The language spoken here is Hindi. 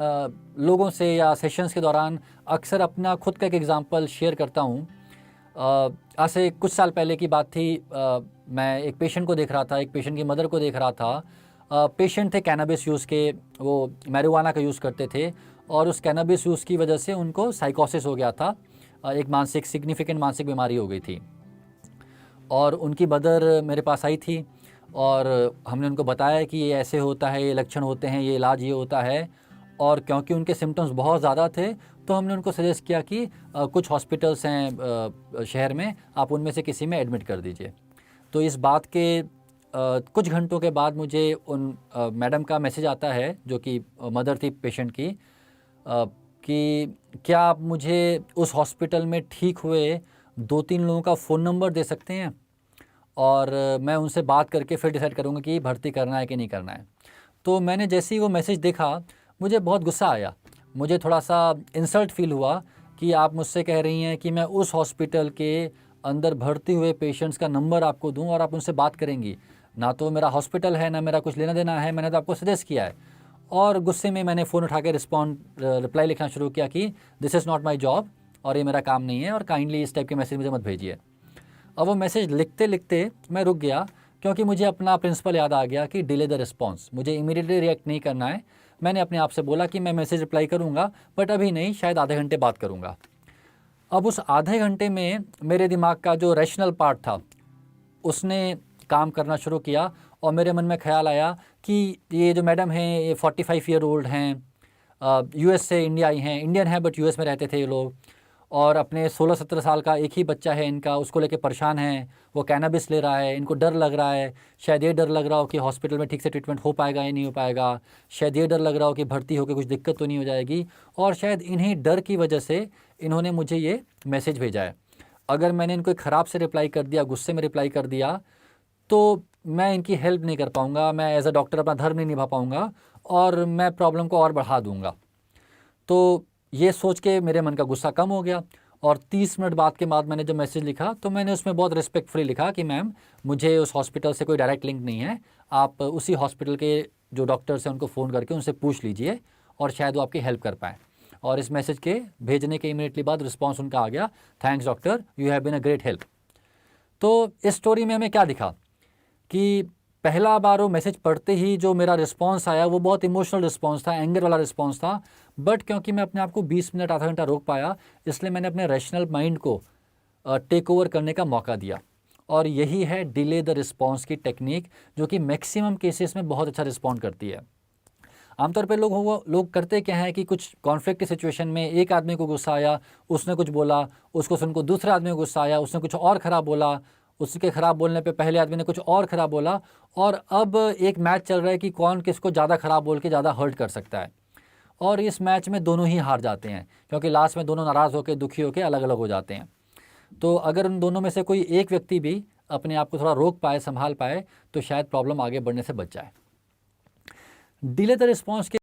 लोगों से या सेशंस के दौरान अक्सर अपना खुद का एक एग्ज़ाम्पल शेयर करता हूँ। आज से कुछ साल पहले की बात थी। मैं एक पेशेंट को देख रहा था, एक पेशेंट की मदर को देख रहा था। पेशेंट थे कैनबिस यूज़ के, वो मैरिजुआना का यूज़ करते थे और उस कैनबिस यूज़ की वजह से उनको साइकोसिस हो गया था। एक सिग्निफिकेंट मानसिक बीमारी हो गई थी और उनकी मदर मेरे पास आई थी और हमने उनको बताया कि ये ऐसे होता है, ये लक्षण होते हैं, ये इलाज ये होता है। और क्योंकि उनके सिम्टम्स बहुत ज़्यादा थे तो हमने उनको सजेस्ट किया कि कुछ हॉस्पिटल्स हैं शहर में, आप उनमें से किसी में एडमिट कर दीजिए। तो इस बात के कुछ घंटों के बाद मुझे उन मैडम का मैसेज आता है, जो कि मदर थी पेशेंट की, कि क्या आप मुझे उस हॉस्पिटल में ठीक हुए 2-3 लोगों का फ़ोन नंबर दे सकते हैं और मैं उनसे बात करके फिर डिसाइड करूँगा कि भर्ती करना है कि नहीं करना है। तो मैंने जैसे ही वो मैसेज देखा मुझे बहुत गुस्सा आया। मुझे थोड़ा-सा इंसल्ट फ़ील हुआ कि आप मुझसे कह रही हैं कि मैं उस हॉस्पिटल के अंदर भर्ती हुए पेशेंट्स का नंबर आपको दूँ और आप उनसे बात करेंगी। ना तो मेरा हॉस्पिटल है, ना मेरा कुछ लेना-देना है, मैंने तो आपको सजेस्ट किया है। और गुस्से में मैंने फ़ोन उठा के रिप्लाई लिखना शुरू किया कि this is not my job और ये मेरा काम नहीं है और काइंडली इस टाइप के मैसेज मुझे मत भेजिए। अब वो मैसेज लिखते-लिखते मैं रुक गया, क्योंकि मुझे अपना प्रिंसिपल याद आ गया कि डिले द रिस्पॉन्स, मुझे इमीडिएटली रिएक्ट नहीं करना है। मैंने अपने आप से बोला कि मैं मैसेज रिप्लाई करूँगा, बट अभी नहीं, शायद आधे घंटे बाद करूँगा। अब उस आधे घंटे में मेरे दिमाग का जो रैशनल पार्ट था उसने काम करना शुरू किया और मेरे मन में ख्याल आया कि ये जो मैडम हैं ये 45 ईयर ओल्ड हैं, यूएस से इंडिया आई हैं, इंडियन है बट यूएस में रहते थे ये लोग, और अपने 16-17 साल का एक ही बच्चा है इनका, उसको लेके परेशान हैं। वो कैनबिस ले रहा है, इनको डर लग रहा है, शायद ये डर लग रहा हो कि हॉस्पिटल में ठीक से ट्रीटमेंट हो पाएगा या नहीं हो पाएगा, शायद ये डर लग रहा हो कि भर्ती होकर कुछ दिक्कत तो नहीं हो जाएगी, और शायद इन्हीं डर की वजह से इन्होंने मुझे ये मैसेज भेजा है। अगर मैंने इनको एक ख़राब से रिप्लाई कर दिया, गुस्से में रिप्लाई कर दिया, तो मैं इनकी हेल्प नहीं कर पाऊँगा, मैं एज़ अ डॉक्टर अपना धर्म नहीं निभा पाऊँगा और मैं प्रॉब्लम को और बढ़ा दूँगा। तो ये सोच के मेरे मन का गुस्सा कम हो गया और 30 मिनट बाद के बाद मैंने जब मैसेज लिखा तो मैंने उसमें बहुत रिस्पेक्टफुली लिखा कि मैम, मुझे उस हॉस्पिटल से कोई डायरेक्ट लिंक नहीं है, आप उसी हॉस्पिटल के जो डॉक्टर्स हैं उनको फ़ोन करके उनसे पूछ लीजिए और शायद वो आपकी हेल्प कर पाएँ। और इस मैसेज के भेजने के इमीडिएटली बाद रिस्पॉन्स उनका आ गया, thanks doctor, you have been a great help. तो इस स्टोरी में हमें क्या दिखा कि पहला बार वो मैसेज पढ़ते ही जो मेरा रिस्पांस आया वो बहुत इमोशनल रिस्पांस था, एंगर वाला रिस्पांस था, बट क्योंकि मैं अपने आप को 20 मिनट आधा घंटा रोक पाया, इसलिए मैंने अपने रैशनल माइंड को टेक ओवर करने का मौका दिया। और यही है डिले द रिस्पांस की टेक्निक, जो कि मैक्सिमम केसेस में बहुत अच्छा रिस्पॉन्ड करती है। आमतौर पे लोग करते क्या है कि कुछ कॉन्फ्लिक्ट की सिचुएशन में एक आदमी को गुस्सा आया, उसने कुछ बोला, उसको सुनकर दूसरे आदमी को गुस्सा आया, उसने कुछ और ख़राब बोला, उसके ख़राब बोलने पे पहले आदमी ने कुछ और ख़राब बोला, और अब एक मैच चल रहा है कि कौन किसको ज़्यादा ख़राब बोल के ज़्यादा हर्ट कर सकता है। और इस मैच में दोनों ही हार जाते हैं, क्योंकि लास्ट में दोनों नाराज़ होकर, दुखी होकर अलग अलग हो जाते हैं। तो अगर उन दोनों में से कोई एक व्यक्ति भी अपने आप को थोड़ा रोक पाए, संभाल पाए, तो शायद प्रॉब्लम आगे बढ़ने से बच जाए। डिले द रिस्पॉन्स के